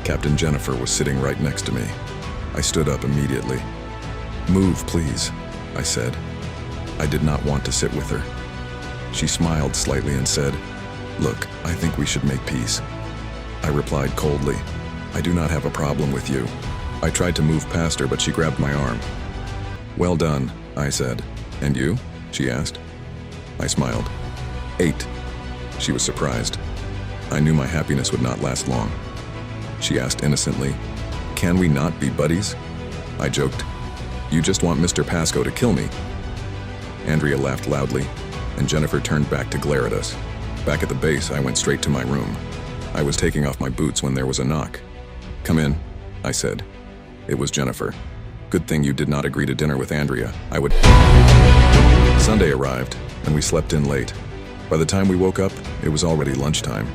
Captain Jennifer was sitting right next to me. I stood up immediately. "Move, please," I said. I did not want to sit with her. She smiled slightly and said, "Look, I think we should make peace." I replied coldly, "I do not have a problem with you." I tried to move past her, but she grabbed my arm. "Well done," I said. "And you?" she asked. I smiled. 8. She was surprised. I knew my happiness would not last long. She asked innocently, "Can we not be buddies?" I joked, "You just want Mr. Pasco to kill me." Andrea laughed loudly, and Jennifer turned back to glare at us. Back at the base, I went straight to my room. I was taking off my boots when there was a knock. "Come in," I said. It was Jennifer. "Good thing you did not agree to dinner with Andrea. I would..." Sunday arrived, and we slept in late. By the time we woke up, it was already lunchtime.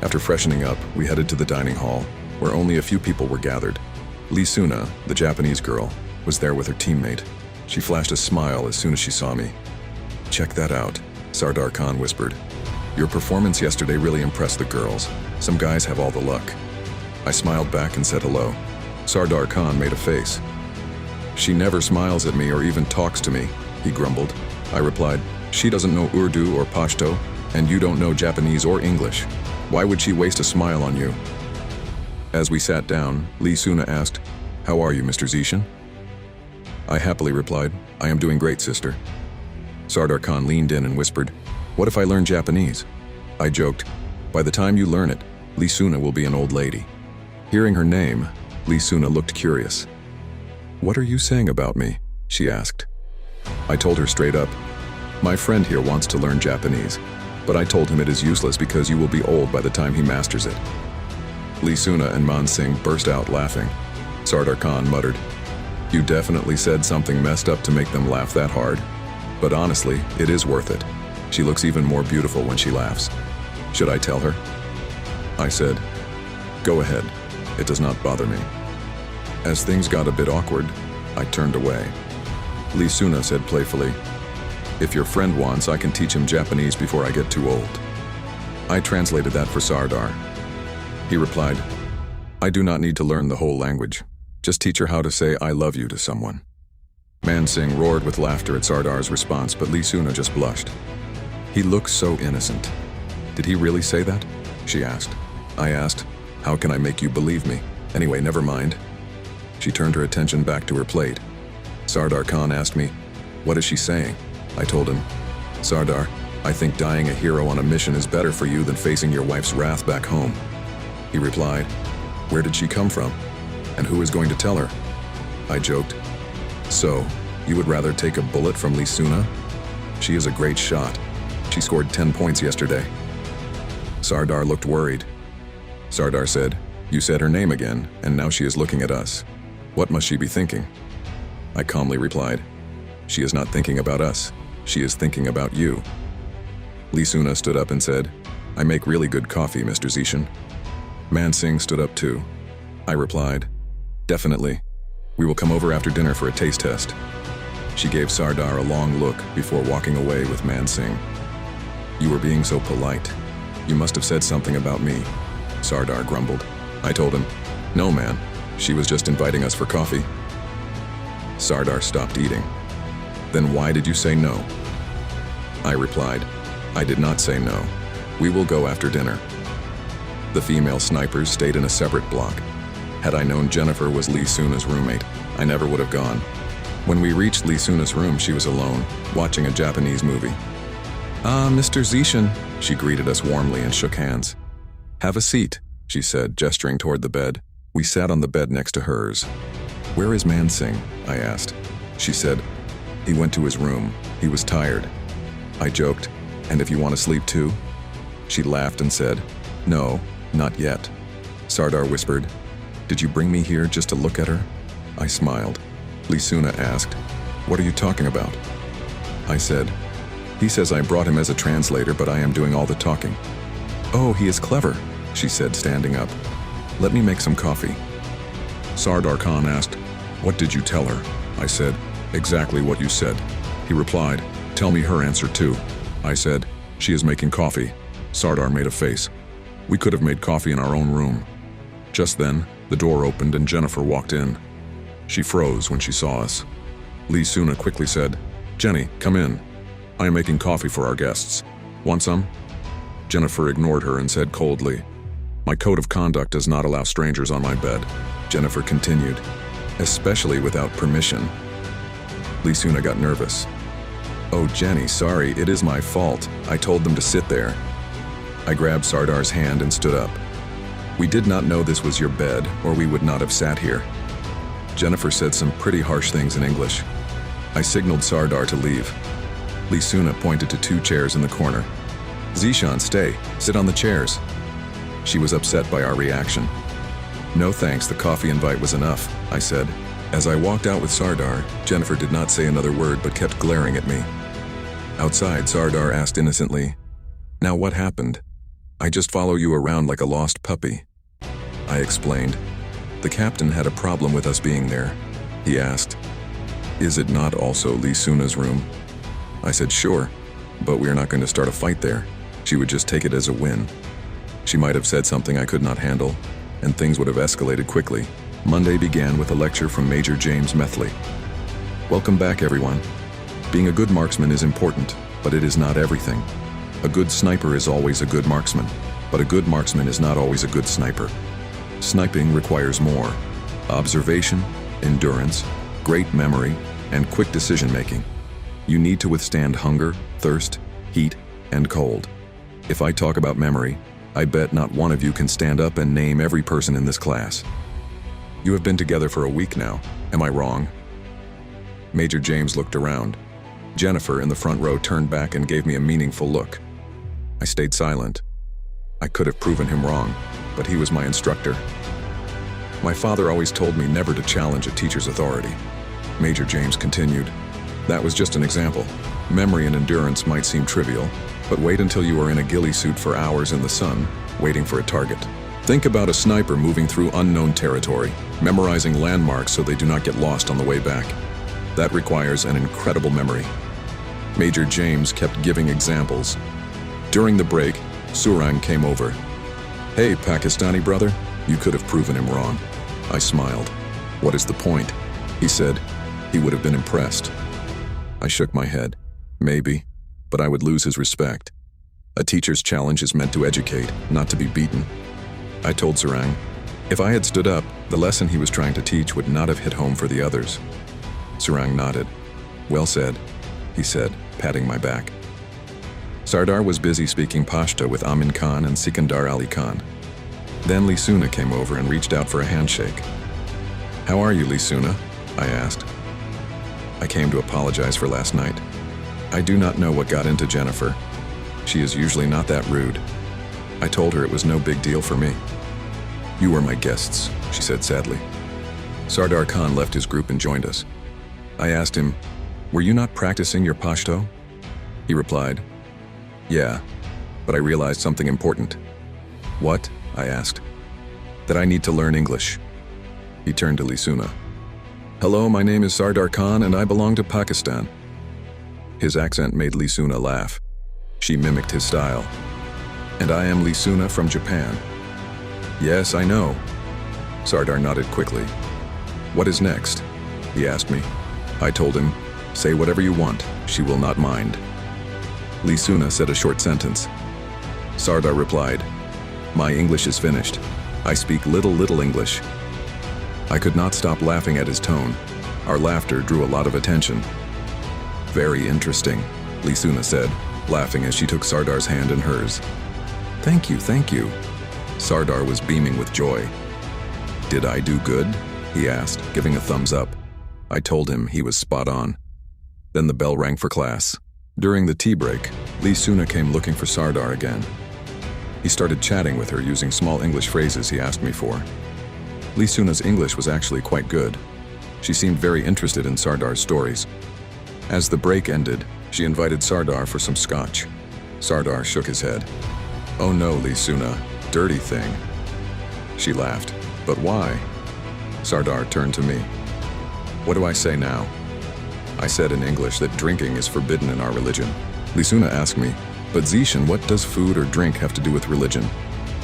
After freshening up, we headed to the dining hall, where only a few people were gathered. Leuna, the Japanese girl, was there with her teammate. She flashed a smile as soon as she saw me. "Check that out," Sardar Khan whispered. "Your performance yesterday really impressed the girls. Some guys have all the luck." I smiled back and said hello. Sardar Khan made a face. "She never smiles at me or even talks to me," he grumbled. I replied, "She doesn't know Urdu or Pashto, and you don't know Japanese or English. Why would she waste a smile on you?" As we sat down, Leuna asked, "How are you, Mr. Zeeshan?" I happily replied, "I am doing great, sister." Sardar Khan leaned in and whispered, "What if I learn Japanese?" I joked, "By the time you learn it, Leuna will be an old lady." Hearing her name, Leuna looked curious. "What are you saying about me?" she asked. I told her straight up, "My friend here wants to learn Japanese, but I told him it is useless because you will be old by the time he masters it." Leuna and Mansingh burst out laughing. Sardar Khan muttered, "You definitely said something messed up to make them laugh that hard. But honestly, it is worth it. She looks even more beautiful when she laughs. Should I tell her?" I said, "Go ahead. It does not bother me." As things got a bit awkward, I turned away. Leuna said playfully, "If your friend wants, I can teach him Japanese before I get too old." I translated that for Sardar. He replied, "I do not need to learn the whole language. Just teach her how to say I love you to someone." Mansingh roared with laughter at Sardar's response, but Leuna just blushed. "He looks so innocent." "Did he really say that?" she asked. I asked, "How can I make you believe me? Anyway, never mind." She turned her attention back to her plate. Sardar Khan asked me, "What is she saying?" I told him, "Sardar, I think dying a hero on a mission is better for you than facing your wife's wrath back home." He replied, "Where did she come from? And who is going to tell her?" I joked, "So, you would rather take a bullet from Leuna? She is a great shot. She scored 10 points yesterday." Sardar looked worried. Sardar said, "You said her name again, and now she is looking at us. What must she be thinking?" I calmly replied, "She is not thinking about us. She is thinking about you." Leuna stood up and said, "I make really good coffee, Mr. Zeeshan." Mansingh stood up too. I replied, "Definitely. We will come over after dinner for a taste test." She gave Sardar a long look before walking away with Mansingh. "You were being so polite. You must have said something about me," Sardar grumbled. I told him, "No, man. She was just inviting us for coffee." Sardar stopped eating. "Then why did you say no?" I replied, "I did not say no. We will go after dinner." The female snipers stayed in a separate block. Had I known Jennifer was Leuna's roommate, I never would have gone. When we reached Leuna's room, she was alone, watching a Japanese movie. "Ah, Mr. Zeeshan," she greeted us warmly and shook hands. "Have a seat," she said, gesturing toward the bed. We sat on the bed next to hers. "Where is Mansingh?" I asked. She said, "He went to his room. He was tired." I joked, "And if you want to sleep too?" She laughed and said, "No, not yet." Sardar whispered, "Did you bring me here just to look at her?" I smiled. Leuna asked, "What are you talking about?" I said, "He says I brought him as a translator, but I am doing all the talking." "Oh, he is clever," she said, standing up. "Let me make some coffee." Sardar Khan asked, "What did you tell her?" I said, "Exactly what you said." He replied, "Tell me her answer too." I said, "She is making coffee." Sardar made a face. "We could have made coffee in our own room." Just then, The door opened and Jennifer walked in. She froze when she saw us. Leuna quickly said, "Jenny, come in. I am making coffee for our guests. Want some?" Jennifer ignored her and said coldly, "My code of conduct does not allow strangers on my bed." Jennifer continued, "Especially without permission." Leuna got nervous. "Oh, Jenny, sorry, it is my fault. I told them to sit there." I grabbed Sardar's hand and stood up. "We did not know this was your bed, or we would not have sat here." Jennifer said some pretty harsh things in English. I signaled Sardar to leave. Leuna pointed to 2 chairs in the corner. "Zeeshan, stay. Sit on the chairs." She was upset by our reaction. "No thanks, the coffee invite was enough," I said. As I walked out with Sardar, Jennifer did not say another word but kept glaring at me. Outside, Sardar asked innocently, "Now what happened?" "I just follow you around like a lost puppy." I explained. "The captain had a problem with us being there." He asked, "Is it not also Leuna's room?" I said, "Sure, but we are not going to start a fight there. She would just take it as a win." She might have said something I could not handle, and things would have escalated quickly. Monday began with a lecture from Major James Methley. "Welcome back, everyone. Being a good marksman is important, but it is not everything. A good sniper is always a good marksman, but a good marksman is not always a good sniper. Sniping requires more: observation, endurance, great memory, and quick decision-making. You need to withstand hunger, thirst, heat, and cold. If I talk about memory, I bet not one of you can stand up and name every person in this class. You have been together for a week now. Am I wrong?" Major James looked around. Jennifer in the front row turned back and gave me a meaningful look. I stayed silent. I could have proven him wrong, but he was my instructor. "My father always told me never to challenge a teacher's authority." Major James continued, "That was just an example. Memory and endurance might seem trivial, but wait until you are in a ghillie suit for hours in the sun, waiting for a target. Think about a sniper moving through unknown territory, memorizing landmarks so they do not get lost on the way back. That requires an incredible memory." Major James kept giving examples. During the break, Surang came over. "Hey, Pakistani brother, you could have proven him wrong." I smiled. "What is the point?" He said. He would have been impressed. I shook my head. Maybe, but I would lose his respect. A teacher's challenge is meant to educate, not to be beaten. I told Surang, if I had stood up, the lesson he was trying to teach would not have hit home for the others. Surang nodded. "Well said," he said, patting my back. Sardar was busy speaking Pashto with Amin Khan and Sikandar Ali Khan. Then Leuna came over and reached out for a handshake. "How are you, Leuna?" I asked. I came to apologize for last night. I do not know what got into Jennifer. She is usually not that rude. I told her it was no big deal for me. "You were my guests," she said sadly. Sardar Khan left his group and joined us. I asked him, "Were you not practicing your Pashto?" He replied, "Yeah, but I realized something important." "What?" I asked. "That I need to learn English." He turned to Leuna. "Hello, my name is Sardar Khan and I belong to Pakistan." His accent made Leuna laugh. She mimicked his style. "And I am Leuna from Japan." "Yes, I know." Sardar nodded quickly. "What is next?" he asked me. I told him, "Say whatever you want, she will not mind." Leuna said a short sentence. Sardar replied, "My English is finished. I speak little English." I could not stop laughing at his tone. Our laughter drew a lot of attention. "Very interesting," Leuna said, laughing as she took Sardar's hand in hers. Thank you." Sardar was beaming with joy. "Did I do good?" he asked, giving a thumbs up. I told him he was spot on. Then the bell rang for class. During the tea break, Leuna came looking for Sardar again. He started chatting with her using small English phrases he asked me for. Leuna's English was actually quite good. She seemed very interested in Sardar's stories. As the break ended, she invited Sardar for some scotch. Sardar shook his head. "Oh no, Leuna, dirty thing." She laughed. "But why?" Sardar turned to me. "What do I say now?" I said in English that drinking is forbidden in our religion. Leuna asked me, "But Zeeshan, what does food or drink have to do with religion?"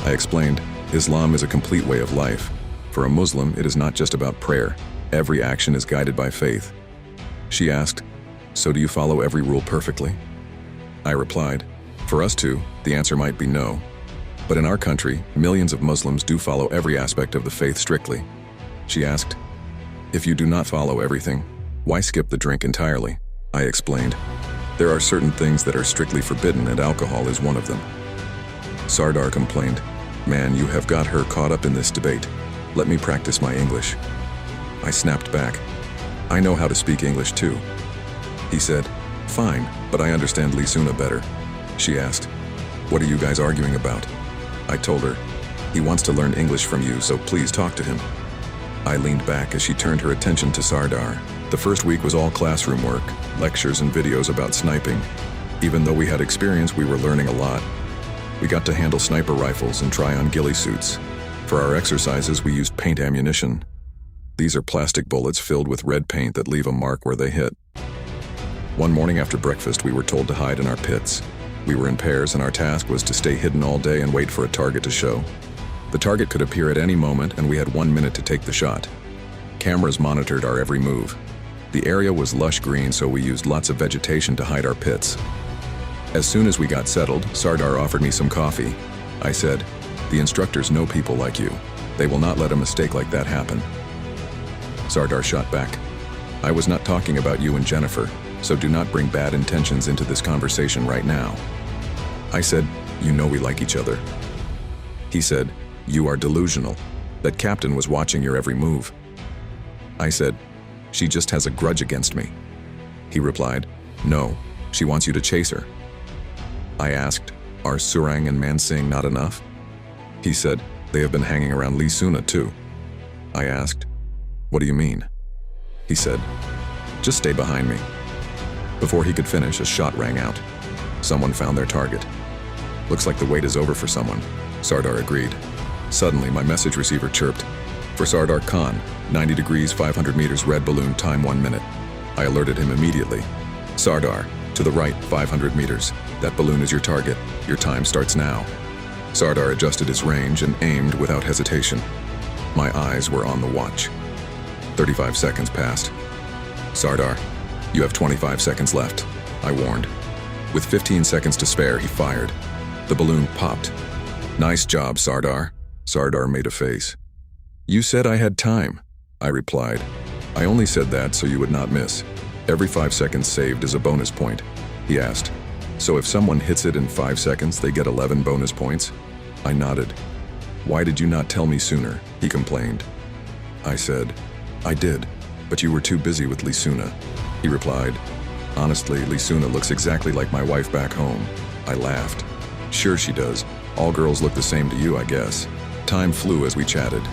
I explained, Islam is a complete way of life. For a Muslim, it is not just about prayer. Every action is guided by faith. She asked, "So do you follow every rule perfectly?" I replied, "For us two, the answer might be no. But in our country, millions of Muslims do follow every aspect of the faith strictly." She asked, "If you do not follow everything, why skip the drink entirely?" I explained, "There are certain things that are strictly forbidden, and alcohol is one of them." Sardar complained, "Man, you have got her caught up in this debate. Let me practice my English." I snapped back, "I know how to speak English too." He said, "Fine, but I understand Leuna better." She asked, "What are you guys arguing about?" I told her, "He wants to learn English from you, so please talk to him." I leaned back as she turned her attention to Sardar. The first week was all classroom work, lectures and videos about sniping. Even though we had experience, we were learning a lot. We got to handle sniper rifles and try on ghillie suits. For our exercises, we used paint ammunition. These are plastic bullets filled with red paint that leave a mark where they hit. One morning after breakfast, we were told to hide in our pits. We were in pairs, and our task was to stay hidden all day and wait for a target to show. The target could appear at any moment, and we had 1 minute to take the shot. Cameras monitored our every move. The area was lush green, so we used lots of vegetation to hide our pits. As soon as we got settled, Sardar offered me some coffee. I said, "The instructors know people like you. They will not let a mistake like that happen." Sardar shot back, "I was not talking about you and Jennifer, so do not bring bad intentions into this conversation right now." I said, "You know we like each other." He said, "You are delusional. That captain was watching your every move." I said, "She just has a grudge against me." He replied, "No, she wants you to chase her." I asked, "Are Surang and Mansingh not enough?" He said, "They have been hanging around Leuna too." I asked, "What do you mean?" He said, "Just stay behind me." Before he could finish, a shot rang out. Someone found their target. "Looks like the wait is over for someone," Sardar agreed. Suddenly, my message receiver chirped. "For Sardar Khan, 90 degrees, 500 meters, red balloon, time 1 minute." I alerted him immediately. "Sardar, to the right, 500 meters. That balloon is your target. Your time starts now." Sardar adjusted his range and aimed without hesitation. My eyes were on the watch. 35 seconds passed. "Sardar, you have 25 seconds left," I warned. With 15 seconds to spare, he fired. The balloon popped. "Nice job, Sardar." Sardar made a face. "You said I had time," I replied. "I only said that so you would not miss. Every 5 seconds saved is a bonus point." He asked, "So if someone hits it in 5 seconds, they get 11 bonus points?" I nodded. "Why did you not tell me sooner?" he complained. I said, "I did, but you were too busy with Leuna." He replied, "Honestly, Leuna looks exactly like my wife back home." I laughed. "Sure she does. All girls look the same to you, I guess." Time flew as we chatted.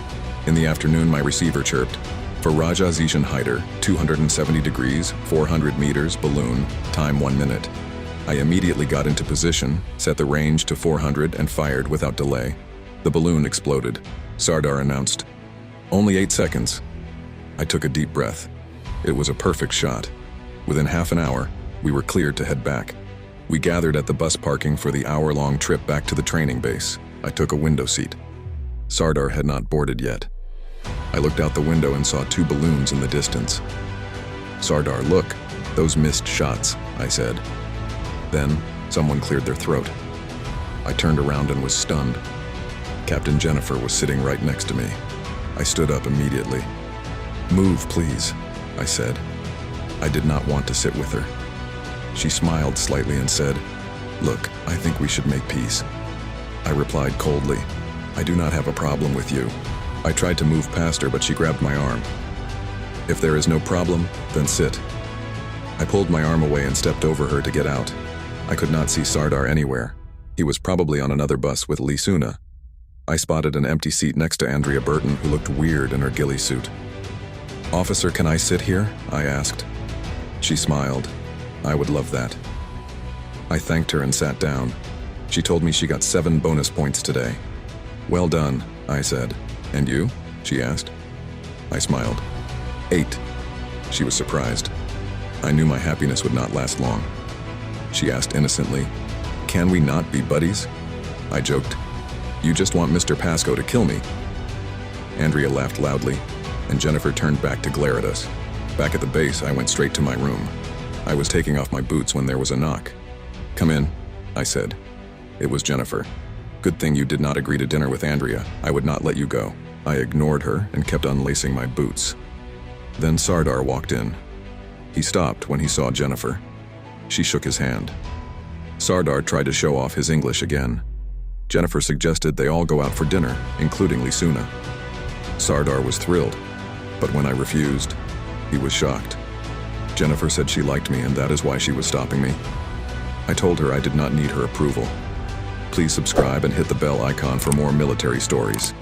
In the afternoon, my receiver chirped. "For Raja Zeeshan Haider, 270 degrees, 400 meters, balloon, time 1 minute." I immediately got into position, set the range to 400 and fired without delay. The balloon exploded. Sardar announced, "Only 8 seconds." I took a deep breath. It was a perfect shot. Within half an hour, we were cleared to head back. We gathered at the bus parking for the hour-long trip back to the training base. I took a window seat. Sardar had not boarded yet. I looked out the window and saw 2 balloons in the distance. "Sardar, look, those missed shots," I said. Then, someone cleared their throat. I turned around and was stunned. Captain Jennifer was sitting right next to me. I stood up immediately. "Move, please," I said. I did not want to sit with her. She smiled slightly and said, "Look, I think we should make peace." I replied coldly, "I do not have a problem with you." I tried to move past her, but she grabbed my arm. "If there is no problem, then sit." I pulled my arm away and stepped over her to get out. I could not see Sardar anywhere. He was probably on another bus with Leuna. I spotted an empty seat next to Andrea Burton, who looked weird in her ghillie suit. "Officer, can I sit here?" I asked. She smiled. "I would love that." I thanked her and sat down. She told me she got 7 bonus points today. "Well done," I said. "And you?" she asked. I smiled. 8. She was surprised. I knew my happiness would not last long. She asked innocently, "Can we not be buddies?" I joked, "You just want Mr. Pasco to kill me." Andrea laughed loudly, and Jennifer turned back to glare at us. Back at the base, I went straight to my room. I was taking off my boots when there was a knock. "Come in," I said. It was Jennifer. "Good thing you did not agree to dinner with Andrea. I would not let you go." I ignored her and kept unlacing my boots. Then Sardar walked in. He stopped when he saw Jennifer. She shook his hand. Sardar tried to show off his English again. Jennifer suggested they all go out for dinner, including Leuna. Sardar was thrilled, but when I refused, he was shocked. Jennifer said she liked me and that is why she was stopping me. I told her I did not need her approval. Please subscribe and hit the bell icon for more military stories.